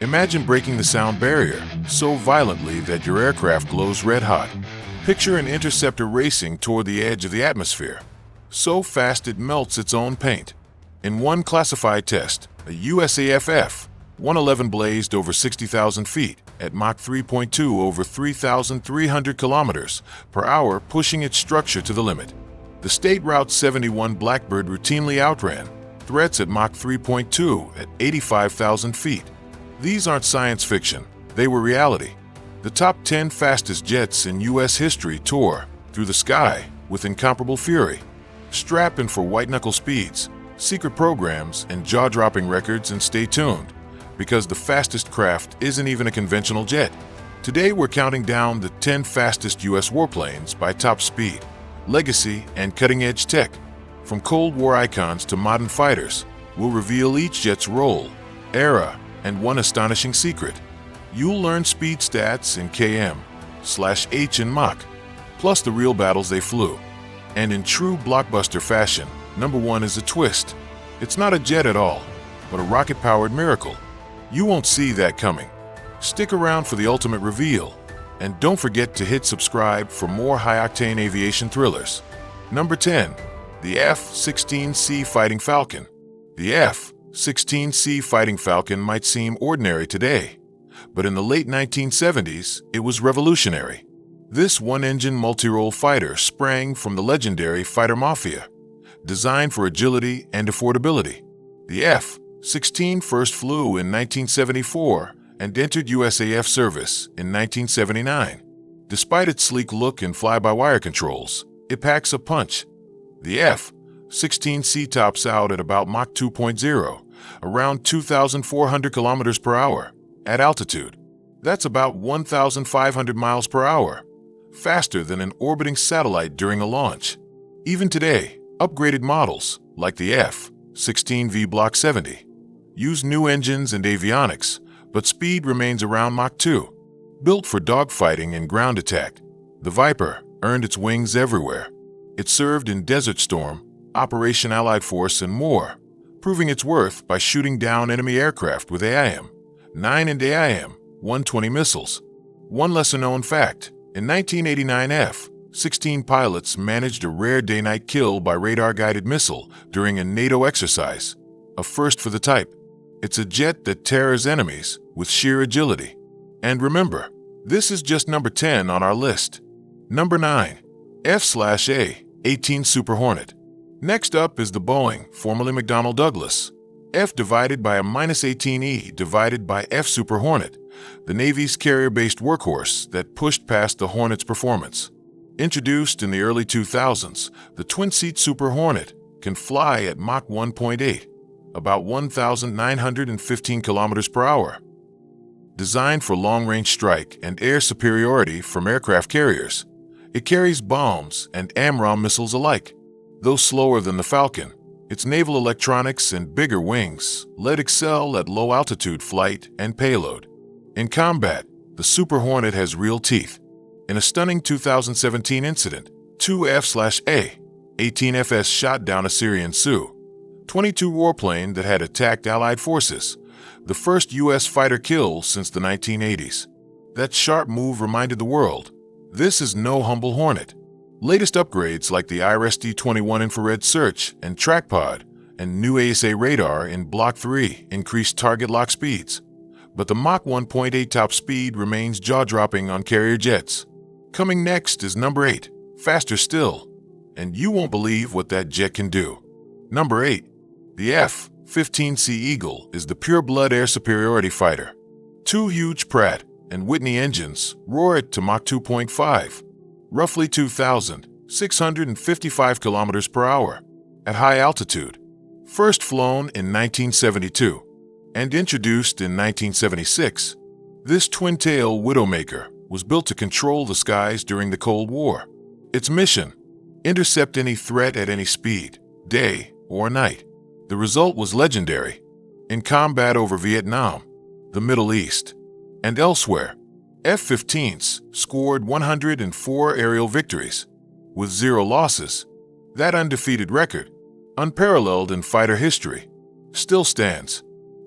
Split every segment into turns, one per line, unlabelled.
Imagine breaking the sound barrier so violently that your aircraft glows red hot. Picture an interceptor racing toward the edge of the atmosphere, so fast it melts its own paint. In one classified test, a USAF F-111 blazed over 60,000 feet at Mach 3.2 over 3,300 kilometers per hour, pushing its structure to the limit. The state Route 71 Blackbird routinely outran threats at Mach 3.2 at 85,000 feet. These aren't science fiction, they were reality. The top 10 fastest jets in U.S. history tore through the sky with incomparable fury. Strap in for white-knuckle speeds, secret programs, and jaw-dropping records, and stay tuned, because the fastest craft isn't even a conventional jet. Today we're counting down the 10 fastest U.S. warplanes by top speed, legacy, and cutting-edge tech. From Cold War icons to modern fighters, we'll reveal each jet's role, era, and one astonishing secret. You'll learn speed stats in km/h and Mach, plus the real battles they flew. And in true blockbuster fashion, number one is a twist. It's not a jet at all, but a rocket-powered miracle. You won't see that coming. Stick around for the ultimate reveal, and don't forget to hit subscribe for more high-octane aviation thrillers. Number 10. The F-15C Fighting Falcon. The F-15C Fighting Falcon might seem ordinary today, but in the late 1970s, it was revolutionary. This one-engine multi-role fighter sprang from the legendary Fighter Mafia, designed for agility and affordability. The F-16 first flew in 1974 and entered USAF service in 1979. Despite its sleek look and fly-by-wire controls, it packs a punch. The F-16C tops out at about Mach 2.0, around 2,400 kilometers per hour. At altitude, that's about 1,500 miles per hour, faster than an orbiting satellite during a launch. Even today, upgraded models, like the F-16V Block 70, use new engines and avionics, but speed remains around Mach 2. Built for dogfighting and ground attack, the Viper earned its wings everywhere. It served in Desert Storm, Operation Allied Force, and more, proving its worth by shooting down enemy aircraft with AIM-9 and AIM-120 missiles. One lesser-known fact, in 1989 F-16 pilots managed a rare day-night kill by radar-guided missile during a NATO exercise, a first for the type. It's a jet that tears enemies with sheer agility. And remember, this is just number 10 on our list. Number 9. F/A-18 Super Hornet. Next up is the Boeing, formerly McDonnell Douglas, F divided by a -18E divided by F Super Hornet, the Navy's carrier-based workhorse that pushed past the Hornet's performance. Introduced in the early 2000s, the twin-seat Super Hornet can fly at Mach 1.8, about 1,915 kilometers per hour. Designed for long-range strike and air superiority from aircraft carriers, it carries bombs and AMRAAM missiles alike. Though slower than the Falcon, its naval electronics and bigger wings let excel at low-altitude flight and payload. In combat, the Super Hornet has real teeth. In a stunning 2017 incident, two F/A-18FS shot down a Syrian Su-22 warplane that had attacked Allied forces, the first U.S. fighter kill since the 1980s. That sharp move reminded the world, this is no humble Hornet. Latest upgrades like the IRSD-21 infrared search and track pod and new ASA radar in Block 3 increased target lock speeds. But the Mach 1.8 top speed remains jaw-dropping on carrier jets. Coming next is number 8, faster still, and you won't believe what that jet can do. Number 8. The F-15C Eagle is the pure-blood air superiority fighter. Two huge Pratt and Whitney engines roar it to Mach 2.5, roughly 2,655 kilometers per hour, at high altitude. First flown in 1972 and introduced in 1976, this twin-tail Widowmaker was built to control the skies during the Cold War. Its mission: intercept any threat at any speed, day or night. The result was legendary. In combat over Vietnam, the Middle East, and elsewhere, F-15s scored 104 aerial victories, with 0 losses. That undefeated record, unparalleled in fighter history, still stands.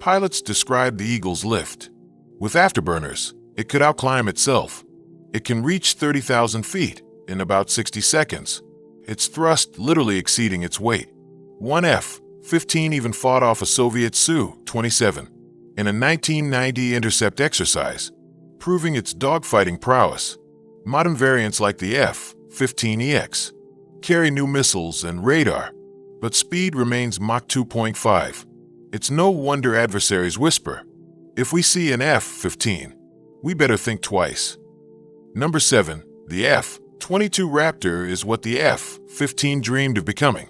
Pilots describe the Eagle's lift With afterburners, it could outclimb itself. It can reach 30,000 feet in about 60 seconds, its thrust literally exceeding its weight. One F-15 even fought off a Soviet Su-27 in a 1990 intercept exercise, proving its dogfighting prowess. Modern variants like the F-15EX carry new missiles and radar, but speed remains Mach 2.5. It's no wonder adversaries whisper, "If we see an F-15, we better think twice." Number 7. The F-22 Raptor is what the F-15 dreamed of becoming,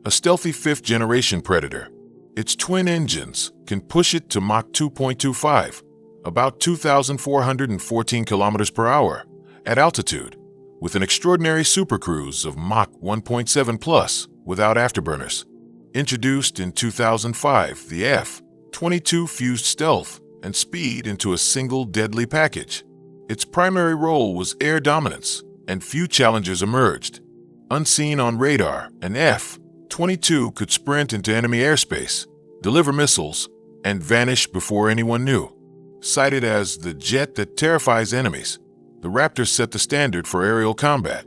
a stealthy fifth-generation predator. Its twin engines can push it to Mach 2.25, about 2,414 kilometers per hour, at altitude, with an extraordinary supercruise of Mach 1.7 plus without afterburners. Introduced in 2005, the F-22 fused stealth and speed into a single deadly package. Its primary role was air dominance, and few challengers emerged. Unseen on radar, an F-22 could sprint into enemy airspace, deliver missiles, and vanish before anyone knew. Cited as the jet that terrifies enemies, the Raptor set the standard for aerial combat.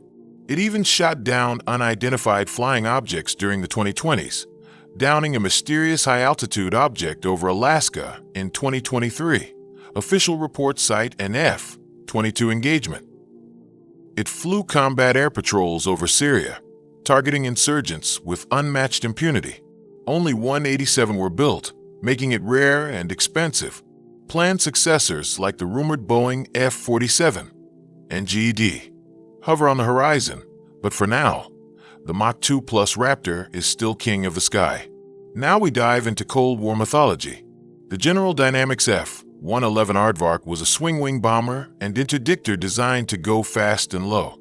It even shot down unidentified flying objects during the 2020s, downing a mysterious high-altitude object over Alaska in 2023. Official reports cite an F-22 engagement. It flew combat air patrols over Syria, targeting insurgents with unmatched impunity. Only 187 were built, making it rare and expensive. Planned successors like the rumored Boeing F-47 and GED hover on the horizon, but for now, the Mach 2 Plus Raptor is still king of the sky. Now we dive into Cold War mythology. The General Dynamics F-111 Aardvark was a swing-wing bomber and interdictor designed to go fast and low.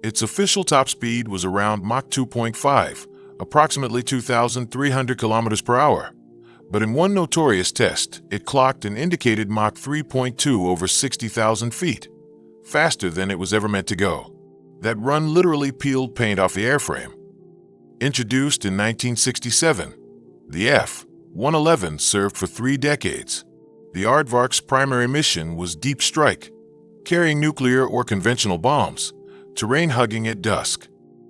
Its official top speed was around Mach 2.5, approximately 2,300 kilometers per hour. But in one notorious test, it clocked an indicated Mach 3.2 over 60,000 feet, faster than it was ever meant to go. That run literally peeled paint off the airframe. Introduced in 1967, the F-111 served for 3 decades. The Aardvark's primary mission was deep strike, carrying nuclear or conventional bombs, terrain hugging at dusk.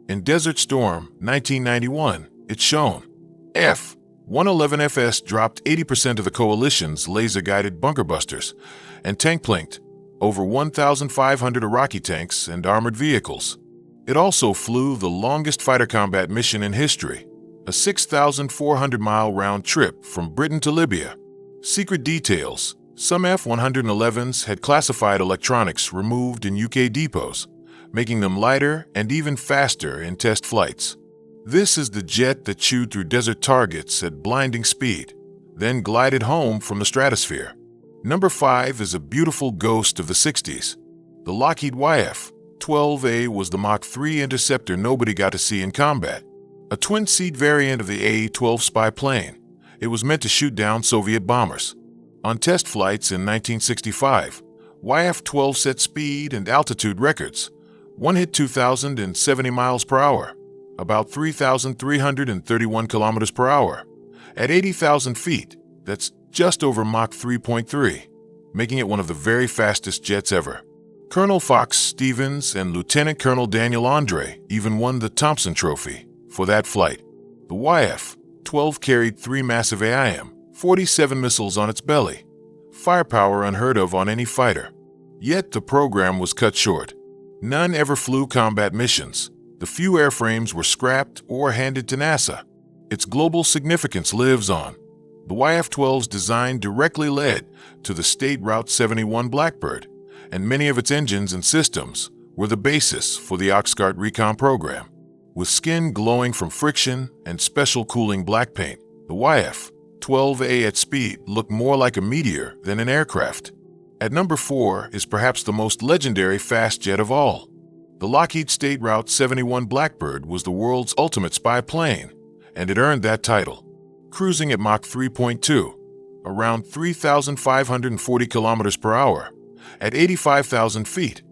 In Desert Storm 1991, it shone. F-111FS dropped 80% of the coalition's laser-guided bunker busters and tank-planked over 1,500 Iraqi tanks and armored vehicles. It also flew the longest fighter combat mission in history, a 6,400-mile round trip from Britain to Libya. Secret details: some F-111s had classified electronics removed in UK depots, making them lighter and even faster in test flights. This is the jet that chewed through desert targets at blinding speed, then glided home from the stratosphere. Number 5 is a beautiful ghost of the 60s. The Lockheed YF-12A was the Mach 3 interceptor nobody got to see in combat. A twin-seat variant of the A-12 spy plane, it was meant to shoot down Soviet bombers. On test flights in 1965, YF-12 set speed and altitude records. One hit 2,070 miles per hour, about 3,331 kilometers per hour. At 80,000 feet, that's just over Mach 3.3, making it one of the very fastest jets ever. Colonel Fox Stevens and Lieutenant Colonel Daniel Andre even won the Thompson Trophy for that flight. The YF-12 carried 3 massive AIM-47 missiles on its belly, firepower unheard of on any fighter. Yet the program was cut short. None ever flew combat missions. The few airframes were scrapped or handed to NASA. Its global significance lives on. The YF-12's design directly led to the state Route 71 Blackbird, and many of its engines and systems were the basis for the Oxcart recon program. With skin glowing from friction and special cooling black paint, the YF-12A at speed looked more like a meteor than an aircraft. At number 4 is perhaps the most legendary fast jet of all. The Lockheed State Route 71 Blackbird was the world's ultimate spy plane, and it earned that title. Cruising at Mach 3.2, around 3,540 kilometers per hour, at 85,000 feet,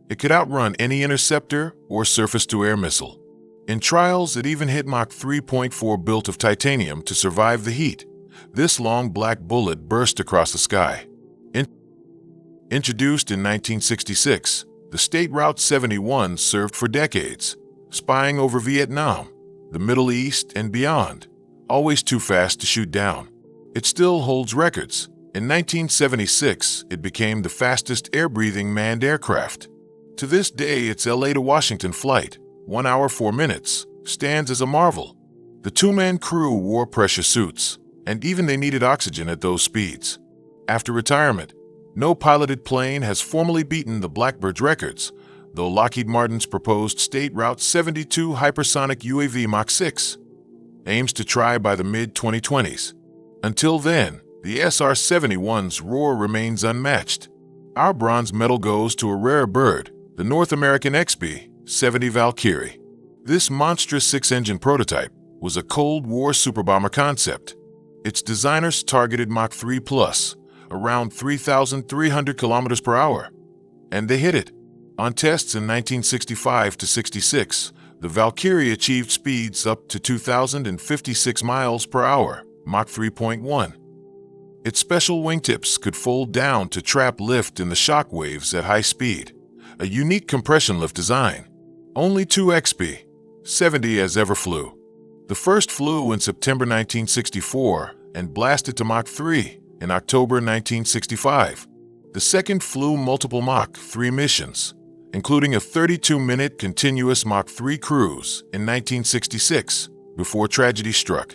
it could outrun any interceptor or surface-to-air missile. In trials, it even hit Mach 3.4 built of titanium to survive the heat. This long black bullet burst across the sky. Introduced in 1966, the State Route 71 served for decades, spying over Vietnam, the Middle East, and beyond, always too fast to shoot down. It still holds records. In 1976, it became the fastest air-breathing manned aircraft. To this day, its LA to Washington flight, 1 hour 4 minutes, stands as a marvel. The two-man crew wore pressure suits, and even they needed oxygen at those speeds. After retirement, no piloted plane has formally beaten the Blackbird's records, though Lockheed Martin's proposed State Route 72 hypersonic UAV Mach 6 aims to try by the mid-2020s. Until then, the SR-71's roar remains unmatched. Our bronze medal goes to a rare bird, the North American XB-70 Valkyrie. This monstrous six-engine prototype was a Cold War superbomber concept. Its designers targeted Mach 3 plus, around 3,300 kilometers per hour, and they hit it. On tests in 1965 to 66, the Valkyrie achieved speeds up to 2,056 miles per hour, Mach 3.1. Its special wingtips could fold down to trap lift in the shock waves at high speed, a unique compression lift design. Only 2 XB-70s ever flew. The first flew in September 1964 and blasted to Mach 3 in October 1965. The second flew multiple Mach 3 missions, including a 32-minute continuous Mach 3 cruise in 1966 before tragedy struck.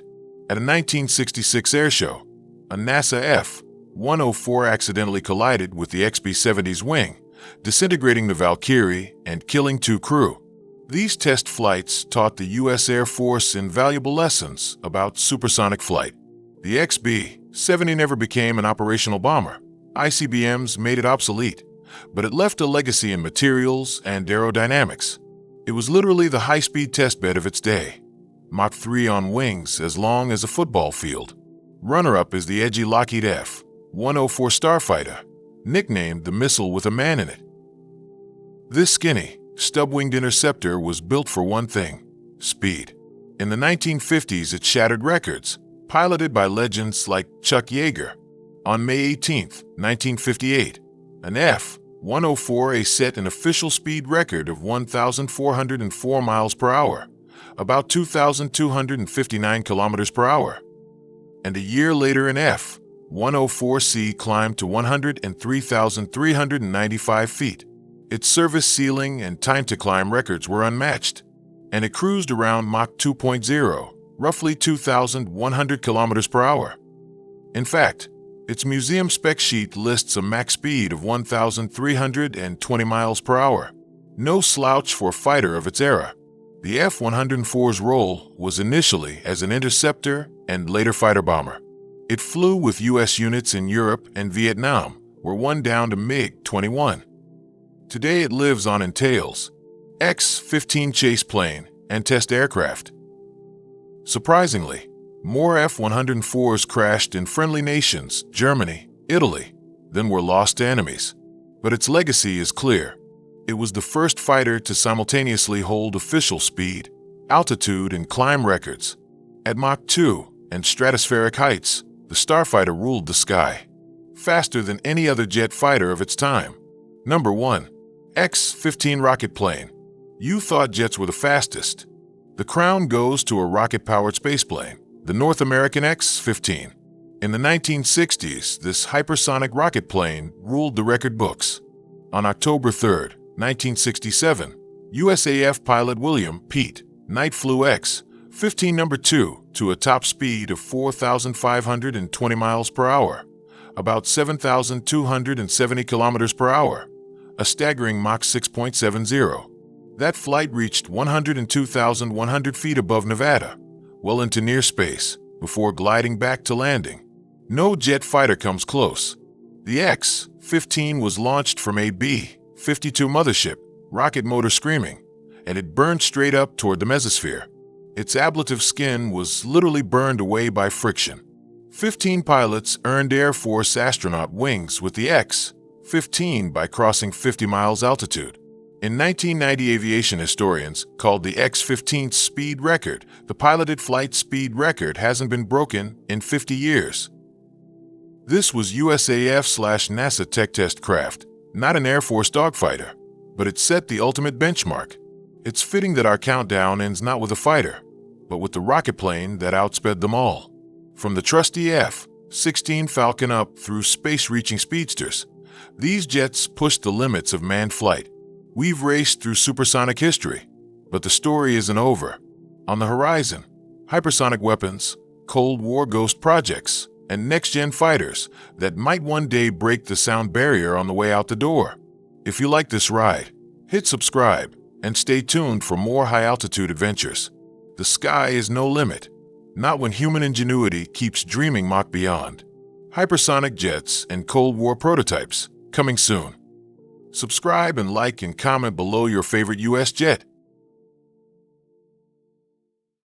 At a 1966 airshow, a NASA F-104 accidentally collided with the XB-70's wing, disintegrating the Valkyrie and killing 2 crew. These test flights taught the U.S. Air Force invaluable lessons about supersonic flight. The XB-70 never became an operational bomber. ICBMs made it obsolete, but it left a legacy in materials and aerodynamics. It was literally the high-speed testbed of its day. Mach 3 on wings as long as a football field. Runner-up is the edgy Lockheed F-104 Starfighter, nicknamed the missile with a man in it. This skinny, stub-winged Interceptor was built for one thing: speed. In the 1950s, it shattered records, piloted by legends like Chuck Yeager. On May 18, 1958, an F-104A set an official speed record of 1,404 miles per hour, about 2,259 kilometers per hour. And a year later, an F-104C climbed to 103,395 feet. Its service ceiling and time to climb records were unmatched, and it cruised around Mach 2.0, roughly 2,100 kilometers per hour. In fact, its museum spec sheet lists a max speed of 1,320 miles per hour. No slouch for a fighter of its era. The F-104's role was initially as an interceptor and later fighter bomber. It flew with U.S. units in Europe and Vietnam, where one downed a MiG-21. Today it lives on Intel's X-15 chase plane and test aircraft. Surprisingly, more F-104s crashed in friendly nations, Germany, Italy, than were lost to enemies. But its legacy is clear. It was the first fighter to simultaneously hold official speed, altitude, and climb records. At Mach 2 and stratospheric heights, the Starfighter ruled the sky, faster than any other jet fighter of its time. Number 1. X-15 rocket plane. You thought jets were the fastest. The crown goes to a rocket-powered spaceplane, the North American X-15. In the 1960s, this hypersonic rocket plane ruled the record books. On October 3, 1967, USAF pilot William Pete Knight flew X-15 No. 2 to a top speed of 4,520 miles per hour, about 7,270 kilometers per hour, a staggering Mach 6.70. That flight reached 102,100 feet above Nevada, well into near space, before gliding back to landing. No jet fighter comes close. The X-15 was launched from a B-52 mothership, rocket motor screaming, and it burned straight up toward the mesosphere. Its ablative skin was literally burned away by friction. 15 pilots earned Air Force astronaut wings with the X-15 by crossing 50 miles altitude. In 1990, aviation historians called the X-15's speed record. The piloted flight speed record hasn't been broken in 50 years. This was USAF/NASA tech test craft, not an Air Force dogfighter, but it set the ultimate benchmark. It's fitting that our countdown ends not with a fighter, but with the rocket plane that outsped them all. From the trusty F-16 Falcon up through space-reaching speedsters, these jets pushed the limits of manned flight. We've raced through supersonic history, but the story isn't over. On the horizon, hypersonic weapons, Cold War ghost projects, and next-gen fighters that might one day break the sound barrier on the way out the door. If you like this ride, hit subscribe and stay tuned for more high-altitude adventures. The sky is no limit, not when human ingenuity keeps dreaming Mach beyond. Hypersonic jets and Cold War prototypes, coming soon. Subscribe and like and comment below your favorite US jet.